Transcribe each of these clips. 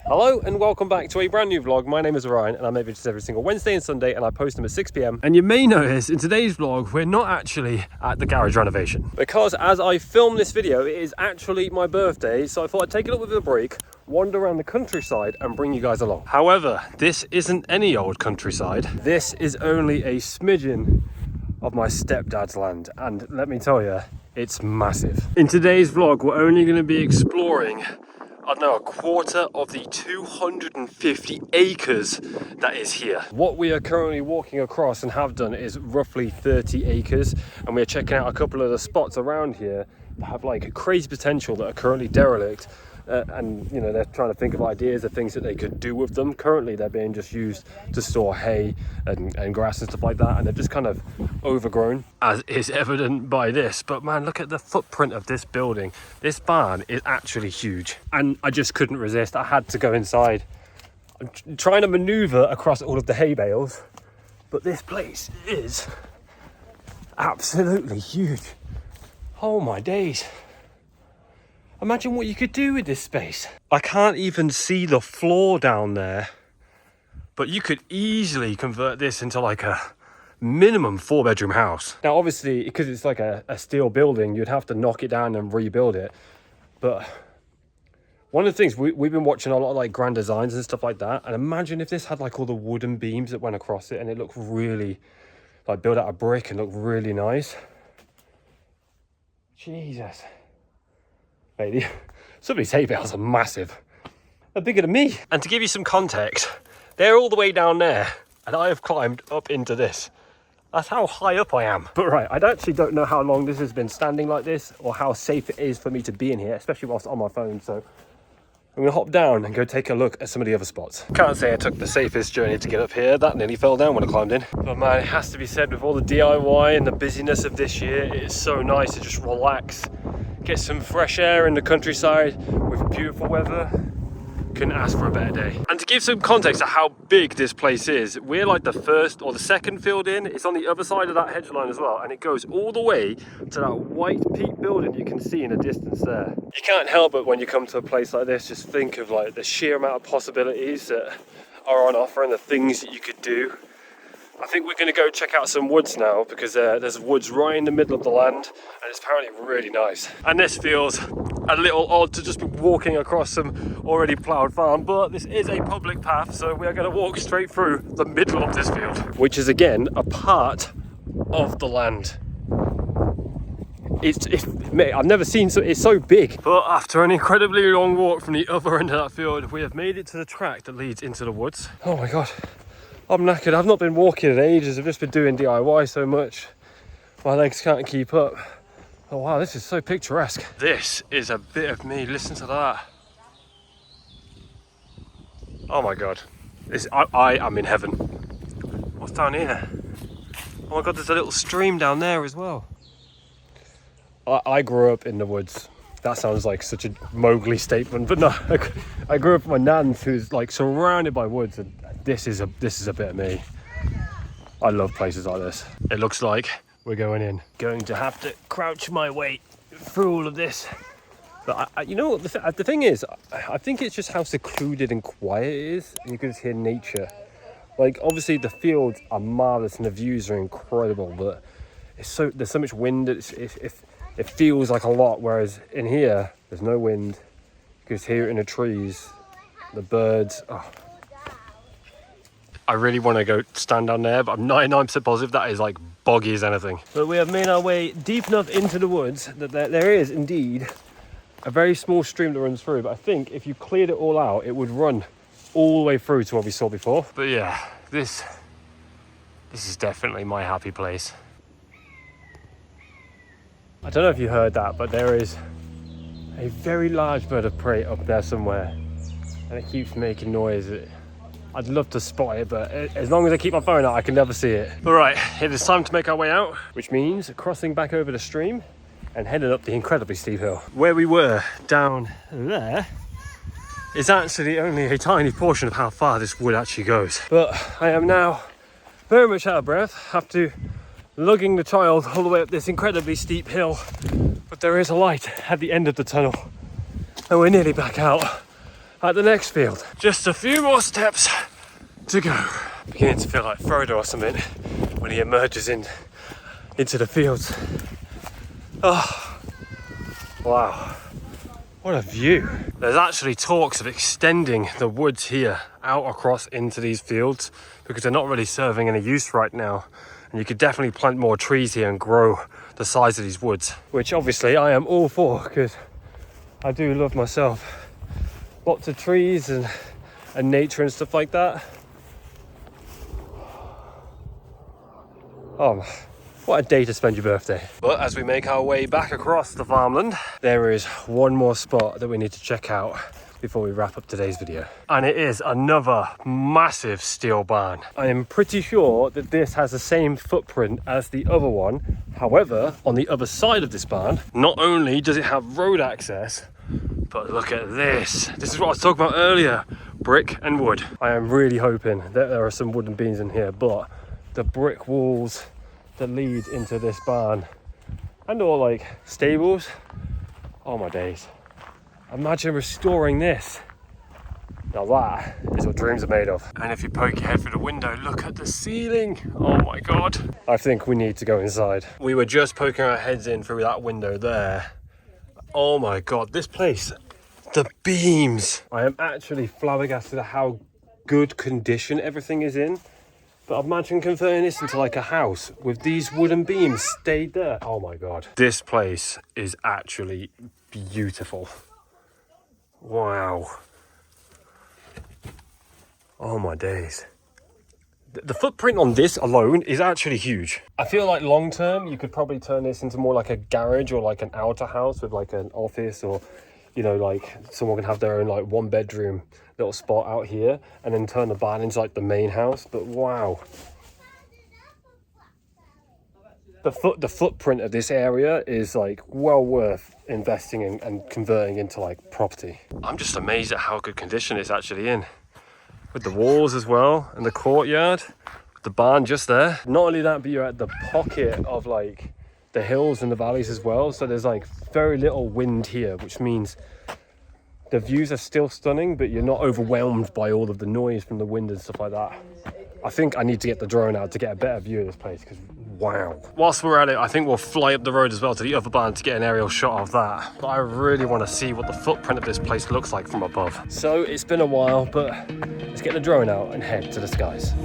Hello and welcome back to a brand new vlog. My name is Orion and I make videos every single Wednesday and Sunday and I post them at 6 p.m. And you may notice in today's vlog we're not actually at the garage renovation, because as I film this video it is actually my birthday, so I thought I'd take a little bit of a break, wander around the countryside and bring you guys along. However, this isn't any old countryside. This is only a smidgen of my stepdad's land, and let me tell you, it's massive. In today's vlog we're only going to be exploring, I don't know, a quarter of the 250 acres that is here. What we are currently walking across and have done is roughly 30 acres, and we're checking out a couple of the spots around here that have like crazy potential that are currently derelict. And you know, they're trying to think of ideas of things that they could do with them. Currently they're being just used to store hay and grass and stuff like that, and they're just kind of overgrown, as is evident by this. But man, look at the footprint of this building. This barn is actually huge, and I just couldn't resist. I had to go inside. I'm trying to maneuver across all of the hay bales, but this place is absolutely huge. Oh my days. Imagine what you could do with this space. I can't even see the floor down there, but you could easily convert this into like a minimum 4-bedroom house. Now obviously, because it's like a steel building, you'd have to knock it down and rebuild it. But one of the things, we've been watching a lot of like grand designs and stuff like that, and imagine if this had like all the wooden beams that went across it and it looked really, like built out of brick and looked really nice. Jesus. Mate, some of these hay bales are massive. They're bigger than me. And to give you some context, they're all the way down there, and I have climbed up into this. That's how high up I am. But right, I actually don't know how long this has been standing like this, or how safe it is for me to be in here, especially whilst on my phone. So I'm gonna hop down and go take a look at some of the other spots. Can't say I took the safest journey to get up here. That nearly fell down when I climbed in. But man, it has to be said, with all the DIY and the busyness of this year, it is so nice to just relax, get some fresh air in the countryside with beautiful weather. Couldn't ask for a better day. And to give some context of how big this place is, we're like the first or the second field in. It's on the other side of that hedge line as well, and it goes all the way to that white peak building you can see in the distance there. You can't help but, when you come to a place like this, just think of like the sheer amount of possibilities that are on offer and the things that you could do. I think we're going to go check out some woods now, because there's woods right in the middle of the land, and it's apparently really nice. And this feels a little odd to just be walking across some already ploughed farm, but this is a public path, so we are going to walk straight through the middle of this field, which is again a part of the land. Mate, I've never seen it's so big. But after an incredibly long walk from the other end of that field, we have made it to the track that leads into the woods. Oh my god. I'm knackered. I've not been walking in ages. I've just been doing DIY so much. My legs can't keep up. Oh wow, this is so picturesque. This is a bit of me. Listen to that. Oh my god. I am in heaven. What's down here? Oh my god, there's a little stream down there as well. I grew up in the woods. That sounds like such a Mowgli statement, but no. I grew up with my nan's, who's like surrounded by woods, and this is a bit of me. I love places like this. It looks like we're going in. Going to have to crouch my way through all of this. But you know what, the thing is, I think it's just how secluded and quiet it is. You can just hear nature. Like obviously the fields are marvelous and the views are incredible, but there's so much wind. It feels like a lot, whereas in here there's no wind. You can just hear it in the trees, the birds. Oh. I really want to go stand down there, but I'm 99% positive that is like boggy as anything. But we have made our way deep enough into the woods that there is indeed a very small stream that runs through, but I think if you cleared it all out, it would run all the way through to what we saw before. But yeah, this is definitely my happy place. I don't know if you heard that, but there is a very large bird of prey up there somewhere, and it keeps making noise. I'd love to spot it, but as long as I keep my phone out, I can never see it. All right, it is time to make our way out, which means crossing back over the stream and heading up the incredibly steep hill. Where we were down there is actually only a tiny portion of how far this wood actually goes. But I am now very much out of breath after lugging the child all the way up this incredibly steep hill, but there is a light at the end of the tunnel and we're nearly back out. at the next field. Just a few more steps to go. Beginning to feel like Frodo or something when he emerges into the fields. Oh, wow. What a view. There's actually talks of extending the woods here out across into these fields because they're not really serving any use right now. And you could definitely plant more trees here and grow the size of these woods, which obviously I am all for because I do love myself lots of trees and nature and stuff like that. Oh, what a day to spend your birthday. But as we make our way back across the farmland, there is one more spot that we need to check out before we wrap up today's video. And it is another massive steel barn. I am pretty sure that this has the same footprint as the other one. However, on the other side of this barn, not only does it have road access, but look at this. This is what I was talking about earlier, brick and wood. I am really hoping that there are some wooden beams in here, but the brick walls that lead into this barn and all like stables, oh my days. Imagine restoring this. Now that is what dreams are made of. And if you poke your head through the window, look at the ceiling. Oh my God. I think we need to go inside. We were just poking our heads in through that window there. Oh my God, this place, the beams. I am actually flabbergasted at how good condition everything is in. But imagine converting this into like a house with these wooden beams stayed there. Oh my God. This place is actually beautiful. Wow. Oh my days. The footprint on this alone is actually huge. I feel like long term, you could probably turn this into more like a garage or like an outer house with like an office, or, you know, like someone can have their own like 1-bedroom little spot out here and then turn the barn into like the main house. But wow. The footprint of this area is like well worth investing in and converting into like property. I'm just amazed at how good condition it's actually in. With the walls as well and the courtyard, the barn just there. Not only that, but you're at the pocket of like the hills and the valleys as well. So there's like very little wind here, which means the views are still stunning, but you're not overwhelmed by all of the noise from the wind and stuff like that. I think I need to get the drone out to get a better view of this place because wow. Whilst we're at it, I think we'll fly up the road as well to the other barn to get an aerial shot of that. But I really want to see what the footprint of this place looks like from above. So it's been a while, but let's get the drone out and head to the skies.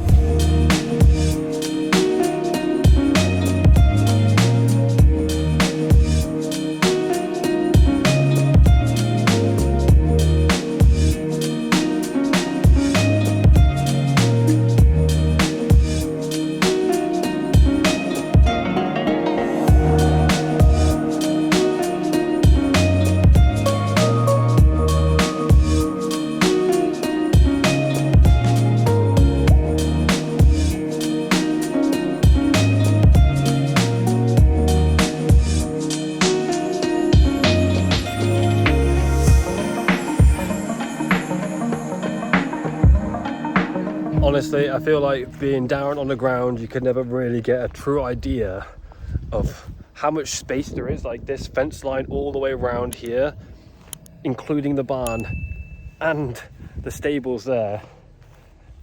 Honestly, I feel like being down on the ground, you could never really get a true idea of how much space there is. Like this fence line all the way around here, including the barn and the stables there.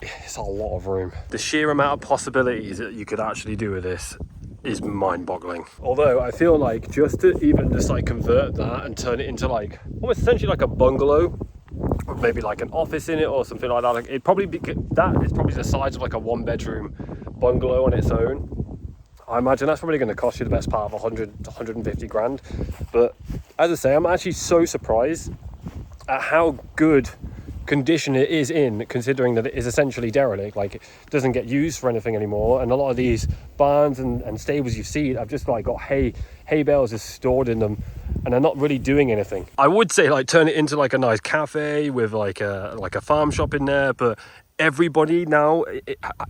It's a lot of room. The sheer amount of possibilities that you could actually do with this is mind-boggling. Although I feel like just to even just like convert that and turn it into like almost essentially like a bungalow, or maybe like an office in it or something like that. Like it'd probably be that is probably the size of like a 1-bedroom bungalow on its own. I imagine that's probably going to cost you the best part of 100 to 150 grand. But as I say, I'm actually so surprised at how good condition it is in, considering that it is essentially derelict. Like it doesn't get used for anything anymore, and a lot of these barns and stables you see have just like got hay bales just stored in them, and they're not really doing anything. I would say like turn it into like a nice cafe with like a farm shop in there, but everybody now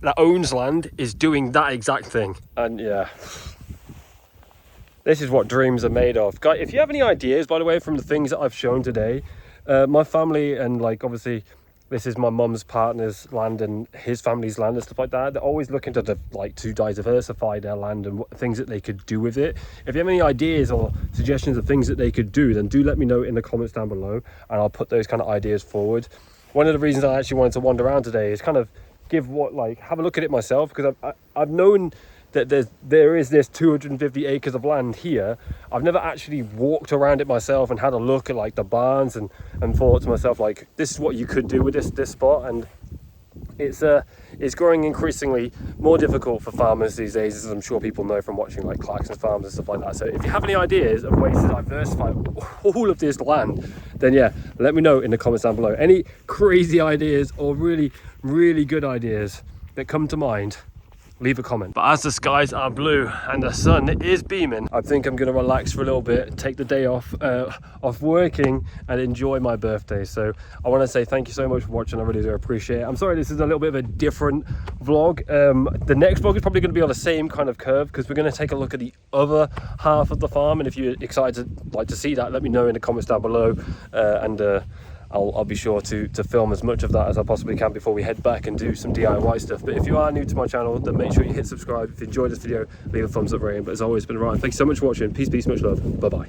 that owns land is doing that exact thing. And yeah, this is what dreams are made of. Guys, if you have any ideas, by the way, from the things that I've shown today, my family and like obviously This is my mum's partner's land and his family's land and stuff like that. They're always looking to diversify their land and things that they could do with it. If you have any ideas or suggestions of things that they could do, then do let me know in the comments down below, and I'll put those kind of ideas forward. One of the reasons I actually wanted to wander around today is kind of have a look at it myself, because I've known that there is this 250 acres of land here. I've never actually walked around it myself and had a look at like the barns and thought to myself, like, this is what you could do with this spot. And it's growing increasingly more difficult for farmers these days, as I'm sure people know from watching like Clarkson's Farms and stuff like that. So if you have any ideas of ways to diversify all of this land, then yeah, let me know in the comments down below. Any crazy ideas or really, really good ideas that come to mind, leave a comment. But as the skies are blue and the sun is beaming, I think I'm gonna relax for a little bit, take the day off working, and enjoy my birthday. So I want to say thank you so much for watching. I really do appreciate it. I'm sorry this is a little bit of a different vlog. The next vlog is probably going to be on the same kind of curve, because we're going to take a look at the other half of the farm, and if you're excited to see that, let me know in the comments down below, and I'll be sure to film as much of that as I possibly can before we head back and do some DIY stuff. But if you are new to my channel, then make sure you hit subscribe. If you enjoyed this video, leave a thumbs up rating. But as always, it's been Ryan. Thanks so much for watching. Peace, much love. Bye bye.